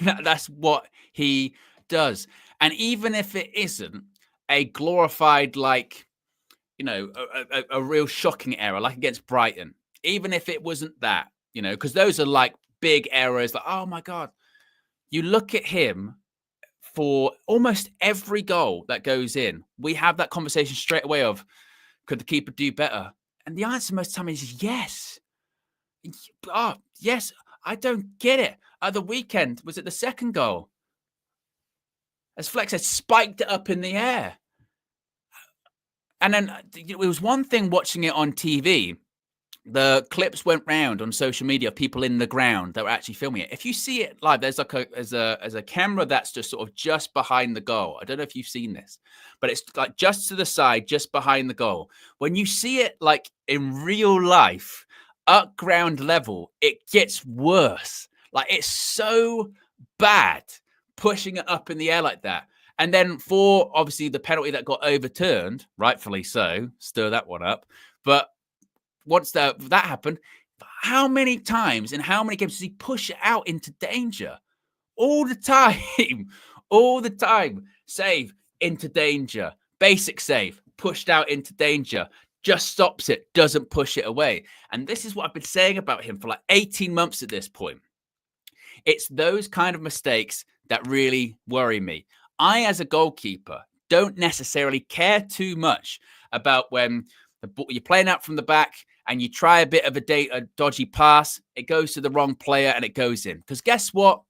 That's what he does. And even if it isn't a glorified, like, you know, a real shocking error, like against Brighton, even if it wasn't that, you know, because those are like big errors, like, oh my God, you look at him for almost every goal that goes in, we have that conversation straight away of, could the keeper do better? And the answer most of the time is yes. Oh, yes. I don't get it. At the weekend, was it the second goal? As Flex said, spiked it up in the air. And then it was one thing watching it on TV. The clips went round on social media of people in the ground that were actually filming it. If you see it live, there's like a camera that's just sort of just behind the goal. I don't know if you've seen this, but it's like just to the side, just behind the goal. When you see it like in real life, at ground level, it gets worse. Like it's so bad pushing it up in the air like that. And then for obviously the penalty that got overturned, rightfully so, stir that one up. But once that happened, how many times in how many games does he push it out into danger? All the time. All the time. Save, into danger. Basic save, pushed out into danger. Just stops it, doesn't push it away. And this is what I've been saying about him for like 18 months at this point. It's those kind of mistakes that really worry me. I, as a goalkeeper, don't necessarily care too much about when you're playing out from the back and you try a bit of a dodgy pass, it goes to the wrong player and it goes in. Because guess what?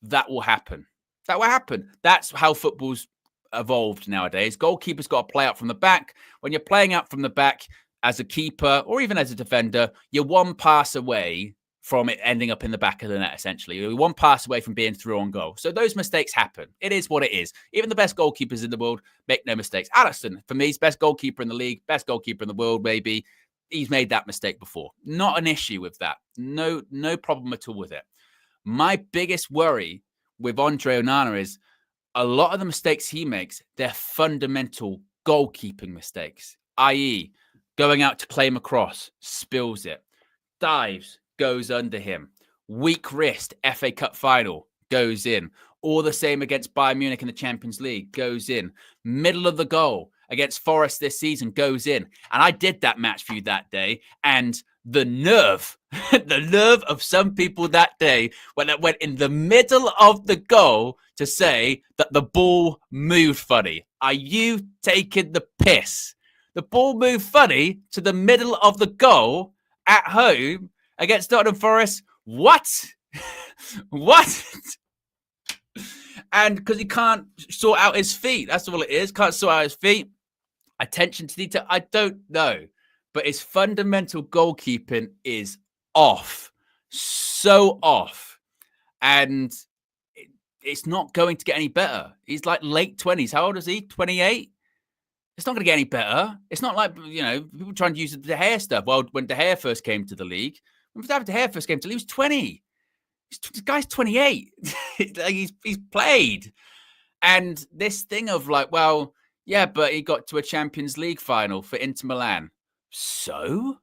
That will happen. That will happen. That's how football's evolved nowadays. Goalkeepers got to play out from the back. When you're playing out from the back as a keeper or even as a defender, you're one pass away from it ending up in the back of the net, essentially. You're one pass away from being through on goal. So those mistakes happen. It is what it is. Even the best goalkeepers in the world make no mistakes. Alisson, for me, is best goalkeeper in the league, best goalkeeper in the world, maybe. He's made that mistake before. Not an issue with that. No problem at all with it. My biggest worry with Andre Onana is a lot of the mistakes he makes, they're fundamental goalkeeping mistakes, i.e. going out to claim a cross, spills it, dives, goes under him, weak wrist, FA Cup final, goes in. All the same against Bayern Munich in the Champions League, goes in. Middle of the goal against Forest this season, goes in. And I did that match for you that day, and the nerve, the nerve of some people that day when it went in the middle of the goal to say that the ball moved funny. Are you taking the piss? The ball moved funny to the middle of the goal at home against Nottingham Forest. What? What? And because he can't sort out his feet. That's all it is. Can't sort out his feet. Attention to detail. I don't know. But his fundamental goalkeeping is off. So off. And it's not going to get any better. He's like late 20s. How old is he? 28? It's not going to get any better. It's not like, people trying to use the De Gea stuff. Well, when De Gea first came to the league, when De Gea first came to the league, he was 20. This guy's 28. He's played. And this thing of like, well, yeah, but he got to a Champions League final for Inter Milan. So,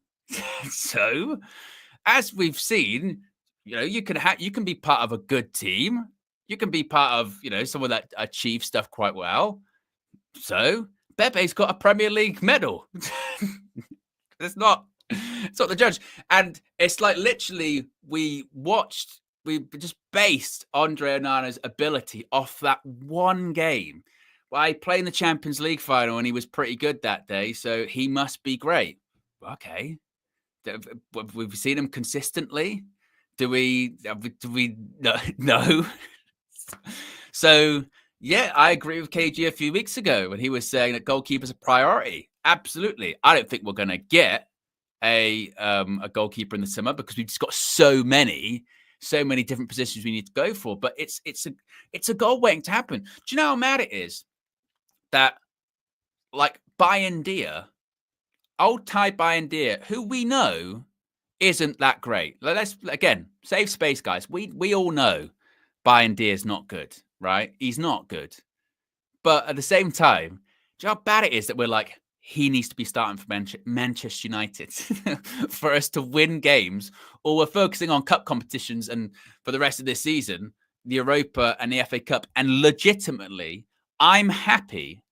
as we've seen, you can be part of a good team. You can be part of, someone that achieves stuff quite well. So Pepe's got a Premier League medal. It's not the judge. And it's like literally we just based Andre Onana's ability off that one game by playing the Champions League final, and he was pretty good that day, so he must be great. Okay. We've seen him consistently. Do we no? So, yeah, I agree with KG a few weeks ago when he was saying that goalkeeper's a priority. Absolutely. I don't think we're going to get a goalkeeper in the summer because we've just got so many different positions we need to go for. But it's a goal waiting to happen. Do you know how mad it is that, like, Bayindir, old Thai Bayindir, who we know isn't that great. Let's, again, save space, guys. We all know Bayindir is not good, right? He's not good. But at the same time, do you know how bad it is that we're like, he needs to be starting for Manchester United for us to win games, or we're focusing on cup competitions and for the rest of this season, the Europa and the FA Cup. And legitimately happy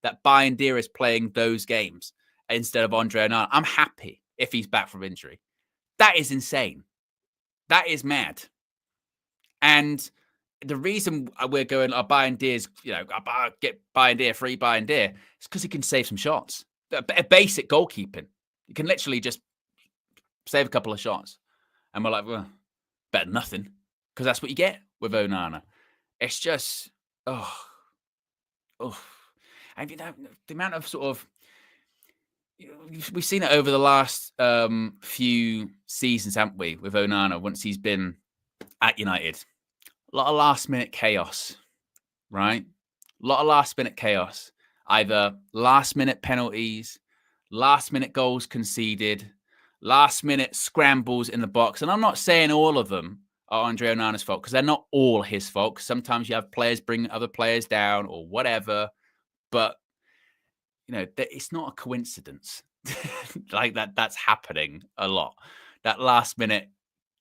that Bayindir is playing those games instead of Andre Onana. I'm happy if he's back from injury. That is insane. That is mad. And the reason we're going, Bayindir's, get Bayindir, free Bayindir, is because he can save some shots. A basic goalkeeping. You can literally just save a couple of shots. And we're like, well, better than nothing. Because that's what you get with Onana. It's just, I mean, the amount of sort of, we've seen it over the last few seasons, haven't we, with Onana, once he's been at United. A lot of last-minute chaos, right? A lot of last-minute chaos. Either last-minute penalties, last-minute goals conceded, last-minute scrambles in the box. And I'm not saying all of them are Andre Onana's fault, because they're not all his fault. Because sometimes you have players bring other players down or whatever. But, it's not a coincidence. Like that's happening a lot. That last-minute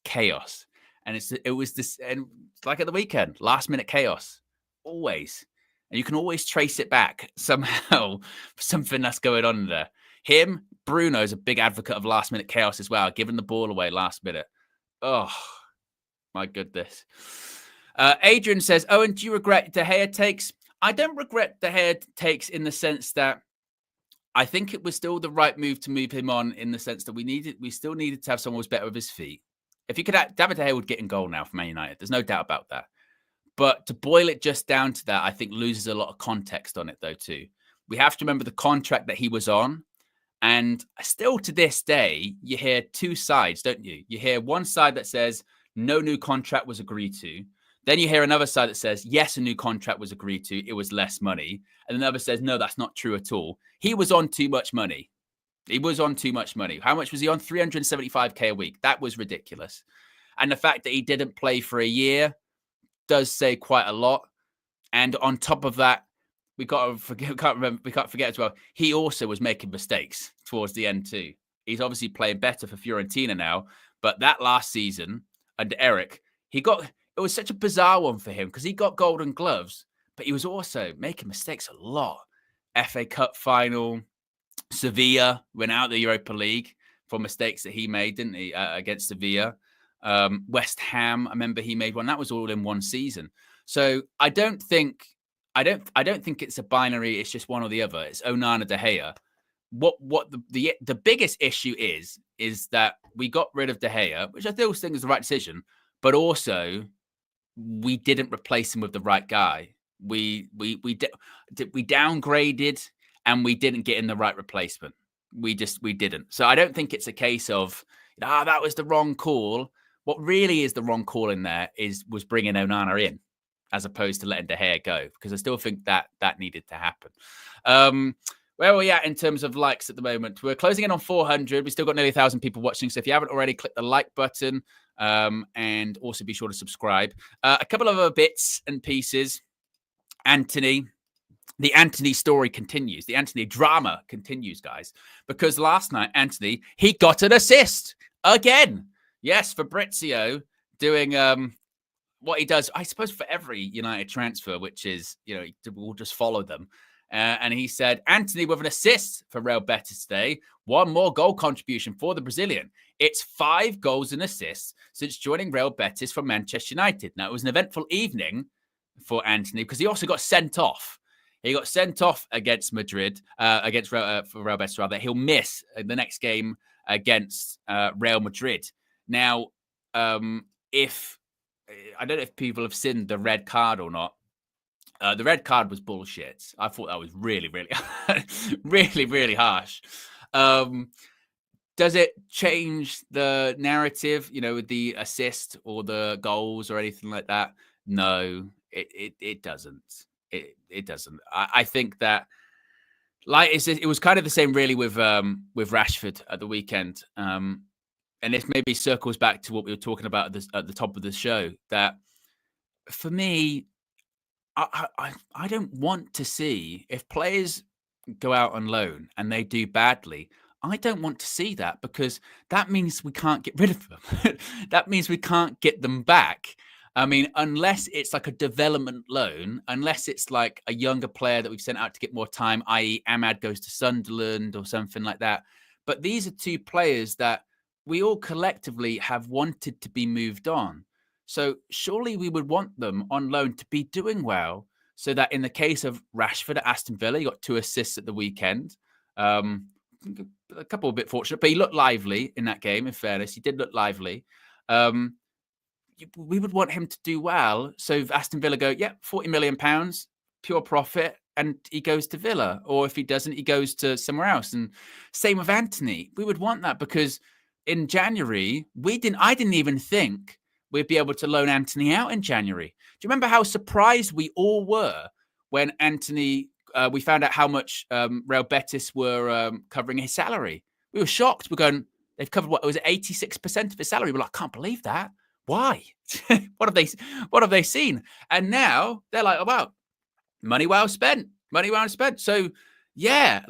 chaos. And it was this, and like at the weekend, last minute chaos, always. And you can always trace it back somehow, something that's going on there. Bruno's a big advocate of last minute chaos as well, giving the ball away last minute. Oh, my goodness. Adrian says, Owen, do you regret De Gea takes? I don't regret De Gea takes in the sense that I think it was still the right move to move him on, in the sense that we still needed to have someone who was better with his feet. If you could, David De Gea would get in goal now for Man United. There's no doubt about that. But to boil it just down to that, I think loses a lot of context on it, though, too. We have to remember the contract that he was on. And still to this day, you hear two sides, don't you? You hear one side that says no new contract was agreed to. Then you hear another side that says, yes, a new contract was agreed to. It was less money. And another says, no, that's not true at all. He was on too much money. He was on too much money. How much was he on? 375K a week. That was ridiculous. And the fact that he didn't play for a year does say quite a lot. And on top of that, we can't forget as well, he also was making mistakes towards the end too. He's obviously playing better for Fiorentina now, but that last season under Eric, it was such a bizarre one for him because he got golden gloves, but he was also making mistakes a lot. FA Cup final, Sevilla went out of the Europa League. for mistakes that he made, didn't he, against Sevilla? West Ham, I remember he made one. That was all in one season. So I don't think it's a binary. It's just one or the other. It's Onana, De Gea. What the biggest issue is that we got rid of De Gea, which I still think is the right decision, but also we didn't replace him with the right guy. We downgraded and we didn't get in the right replacement. We didn't. So I don't think it's a case of that was the wrong call. What really is the wrong call in there was bringing Onana in as opposed to letting De Gea go, because I still think that needed to happen. Where are we at in terms of likes at the moment? We're closing in on 400. We've still got nearly 1,000 people watching. So if you haven't already, click the like button and also be sure to subscribe. A couple of other bits and pieces. Anthony. The Anthony story continues. The Anthony drama continues, guys. Because last night, Anthony, he got an assist again. Yes, Fabrizio doing what he does, I suppose, for every United transfer, which is, we'll just follow them. And he said, Anthony with an assist for Real Betis today. One more goal contribution for the Brazilian. It's 5 goals and assists since joining Real Betis from Manchester United. Now, it was an eventful evening for Anthony because he also got sent off. He got sent off against Madrid, for Real Betis, rather. He'll miss the next game against Real Madrid. Now, if I don't know if people have seen the red card or not. The red card was bullshit. I thought that was really, really, really, really harsh. Does it change the narrative, with the assist or the goals or anything like that? No, it doesn't. It doesn't. I think that, it was kind of the same really with Rashford at the weekend. And this maybe circles back to what we were talking about at the top of the show, that for me, I don't want to see, if players go out on loan and they do badly, I don't want to see that, because that means we can't get rid of them. That means we can't get them back. I mean, unless it's like a development loan, unless it's like a younger player that we've sent out to get more time, i.e. Ahmad goes to Sunderland or something like that. But these are 2 players that we all collectively have wanted to be moved on. So surely we would want them on loan to be doing well, so that in the case of Rashford at Aston Villa, he got 2 assists at the weekend. A couple a bit fortunate, but he looked lively in that game, in fairness. He did look lively. We would want him to do well. So if Aston Villa go, £40 million, pure profit, and he goes to Villa. Or if he doesn't, he goes to somewhere else. And same with Anthony. We would want that, because in January, I didn't even think we'd be able to loan Anthony out in January. Do you remember how surprised we all were when Anthony, we found out how much Real Betis were covering his salary? We were shocked. We're going, they've covered, what was it, 86% of his salary? We're like, I can't believe that. Why? What have they seen? And now they're like, oh, wow, money well spent. Money well spent. So yeah,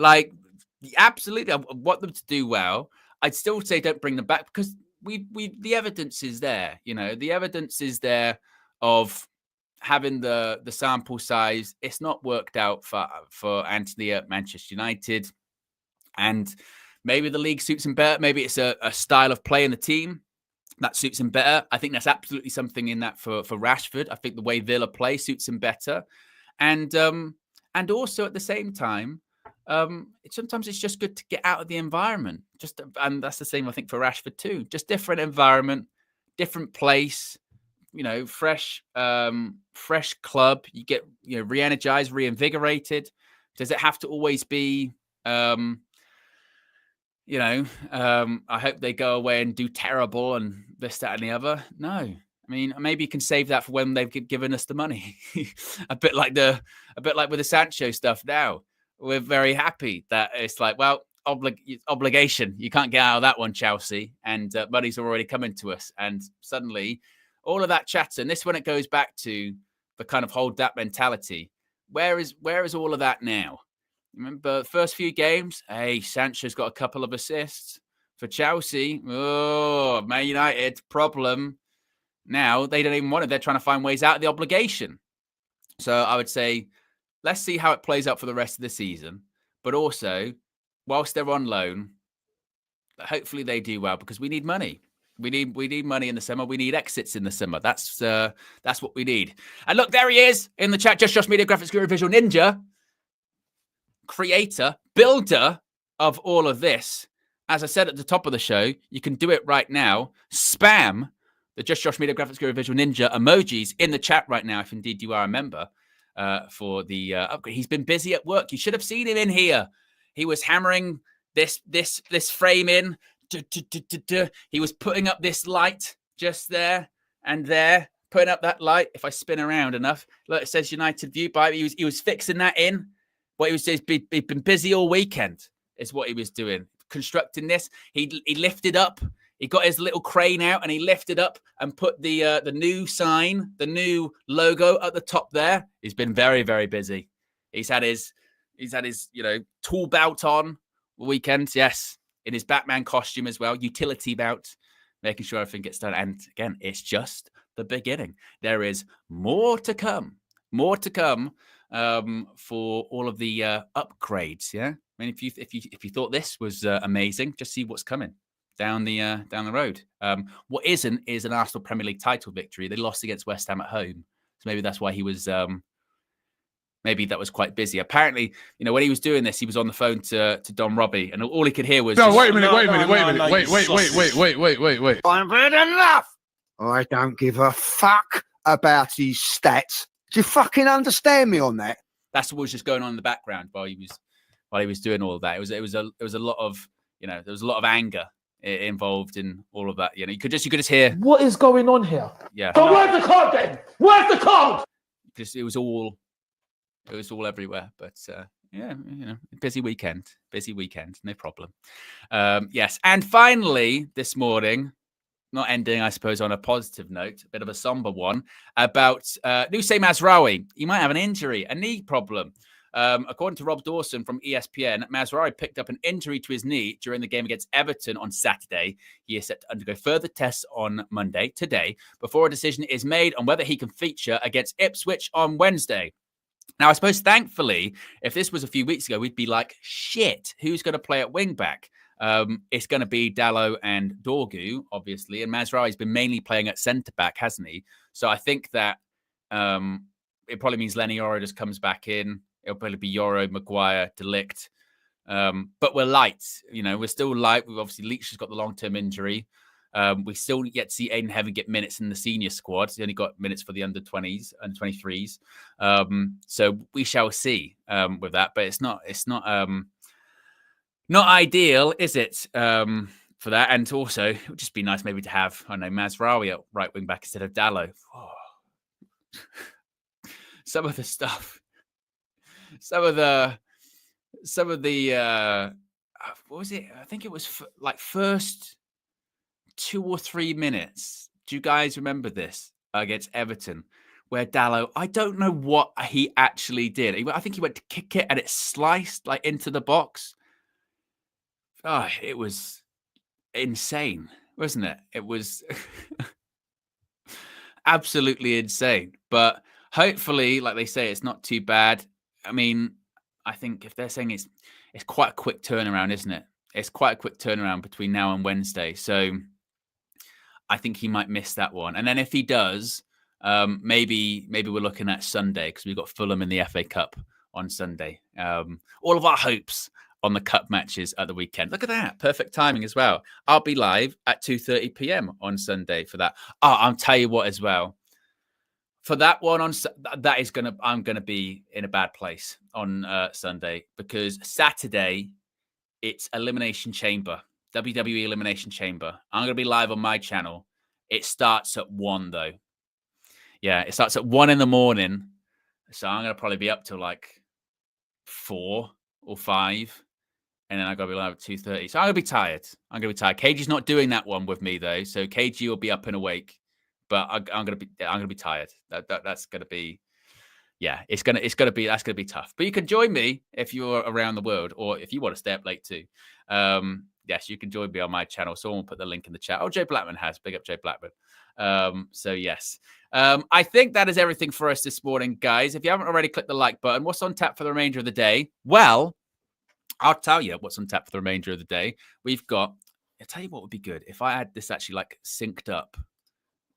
absolutely, I want them to do well. I'd still say don't bring them back, because the evidence is there. The evidence is there of having the sample size. It's not worked out for Anthony at Manchester United, and maybe the league suits him better. Maybe it's a style of play in the team that suits him better. I think that's absolutely something in that for Rashford. I think the way Villa play suits him better, and also at the same time, sometimes it's just good to get out of the environment. And that's the same, I think, for Rashford too. Just different environment, different place. Fresh club. You get re-energized, reinvigorated. Does it have to always be? I hope they go away and do terrible and this, that, and the other. No. I mean, maybe you can save that for when they've given us the money. a bit like with the Sancho stuff now. We're very happy that it's like, well, obligation. You can't get out of that one, Chelsea. And money's already coming to us. And suddenly, all of that chatter, and this when it goes back to the kind of hold that mentality. Where is all of that now? Remember the first few games? Hey, Sancho's got a couple of assists for Chelsea. Oh, Man United, problem. Now they don't even want it. They're trying to find ways out of the obligation. So I would say, let's see how it plays out for the rest of the season. But also, whilst they're on loan, hopefully they do well, because we need money. We need money in the summer. We need exits in the summer. That's what we need. And look, there he is in the chat. Just Josh Media Graphics Guru Visual Ninja, creator, builder of all of this. As I said at the top of the show, you can do it right now. Spam the Just Josh Media Graphics Guru Visual Ninja emojis in the chat right now, if indeed you are a member, for the upgrade. He's been busy at work. You should have seen him in here. He was hammering this frame in. He was putting up this light just there and there, putting up that light. If I spin around enough, look, it says United View. But he was fixing that in. What he was doing, he'd been busy all weekend, is what he was doing, constructing this. He lifted up. He got his little crane out and he lifted up and put the new sign, the new logo at the top there. He's been very, very busy. He's had his tool belt on weekends. Yes, in his Batman costume as well, utility belt, making sure everything gets done. And again, it's just the beginning. There is more to come. More to come for all of the upgrades. Yeah, I mean, if you thought this was amazing, just see what's coming down the road. What isn't is an Arsenal Premier League title victory. They lost against West Ham at home, so maybe that's why he was. Maybe that was quite busy. Apparently, when he was doing this, he was on the phone to Don Robbie, and all he could hear was. No, wait a minute. Wait. I've heard enough. I don't give a fuck about his stats. Do you fucking understand me on that? That's what was just going on in the background while he was doing all of that. It was a lot of there was a lot of anger involved in all of that. You could just hear what is going on here. Yeah. So where's the code then? Where's the code? It was all everywhere. But busy weekend, no problem. Yes, and finally this morning, not ending, I suppose, on a positive note, a bit of a somber one, about Nusay Mazraoui. He might have an injury, a knee problem. According to Rob Dawson from ESPN, Mazraoui picked up an injury to his knee during the game against Everton on Saturday. He is set to undergo further tests on Monday, today, before a decision is made on whether he can feature against Ipswich on Wednesday. Now, I suppose, thankfully, if this was a few weeks ago, we'd be like, shit, who's going to play at wing-back? It's going to be Dalot and Dorgu, obviously, and Mazraoui's been mainly playing at centre-back, hasn't he? So I think that it probably means Lenny Yoro just comes back in. It'll probably be Yoro, Maguire, De Ligt. But we're light, we're still light. We've obviously, Leach has got the long-term injury. We still yet to see Aiden Heaven get minutes in the senior squad. He only got minutes for the under-20s, under-23s. So we shall see with that. But it's not ideal, is it, for that? And also, it would just be nice maybe to have, Mazraoui at right wing back instead of Dalot. Oh. Some of the stuff, some of the what was it? I think it was first 2 or 3 minutes. Do you guys remember this against Everton, where Dalot, I don't know what he actually did. I think he went to kick it and it sliced into the box. Oh, it was insane, wasn't it? It was absolutely insane. But hopefully, like they say, it's not too bad. I mean, I think if they're saying it's quite a quick turnaround, isn't it? It's quite a quick turnaround between now and Wednesday. So I think he might miss that one. And then if he does, maybe we're looking at Sunday, because we've got Fulham in the FA Cup on Sunday. All of our hopes on the cup matches at the weekend. Look at that. Perfect timing as well. I'll be live at 2:30 p.m. on Sunday for that. Oh, I'll tell you what as well. For that one, I'm gonna be in a bad place on Sunday, because Saturday it's Elimination Chamber, WWE Elimination Chamber. I'm gonna be live on my channel. It starts at 1 though. Yeah, it starts at 1 in the morning, so I'm gonna probably be up till 4 or 5, and then I gotta be live at 2:30. So I'm gonna be tired. KG's not doing that one with me though, so KG will be up and awake. But I'm gonna be tired. That's gonna be, that's gonna be tough. But you can join me if you're around the world, or if you want to stay up late too. Yes, you can join me on my channel. Someone will put the link in the chat. Oh, Jay Blackman has. Big up Jay Blackman. So yes, I think that is everything for us this morning, guys. If you haven't already, click the like button. What's on tap for the remainder of the day? Well, I'll tell you what's on tap for the remainder of the day. We've got I'll tell you what would be good if I had this actually like synced up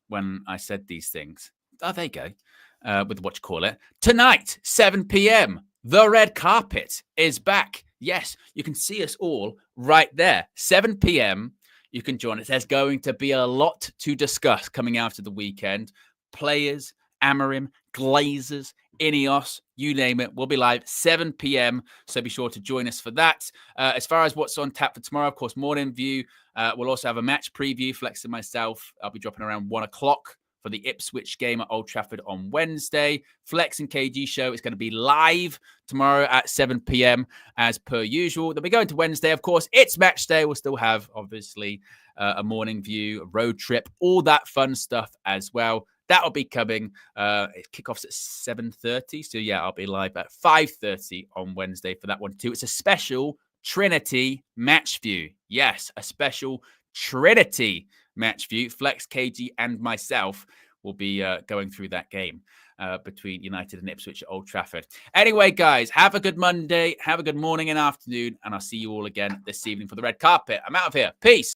when I said these things. Oh, there you go. With what you call it. Tonight, 7 p.m., the red carpet is back. Yes, you can see us all right there. 7 p.m., you can join us. There's going to be a lot to discuss coming out of the weekend. Players, Amarim, Glazers, Ineos, you name it. We'll be live 7 p.m. So be sure to join us for that. As far as what's on tap for tomorrow, of course, morning view. We'll also have a match preview. Flex and myself, I'll be dropping around 1 o'clock for the Ipswich game at Old Trafford on Wednesday. Flex and KG show is going to be live tomorrow at 7 p.m. as per usual. Then we go into Wednesday, of course. It's match day. We'll still have, obviously, a morning view, a road trip, all that fun stuff as well. That'll be coming. Kickoff's at 7:30. So, yeah, I'll be live at 5:30 on Wednesday for that one, too. It's a special Trinity match view. Yes, a special Trinity match view. Flex, KG, and myself will be going through that game between United and Ipswich at Old Trafford. Anyway, guys, have a good Monday. Have a good morning and afternoon. And I'll see you all again this evening for the red carpet. I'm out of here. Peace.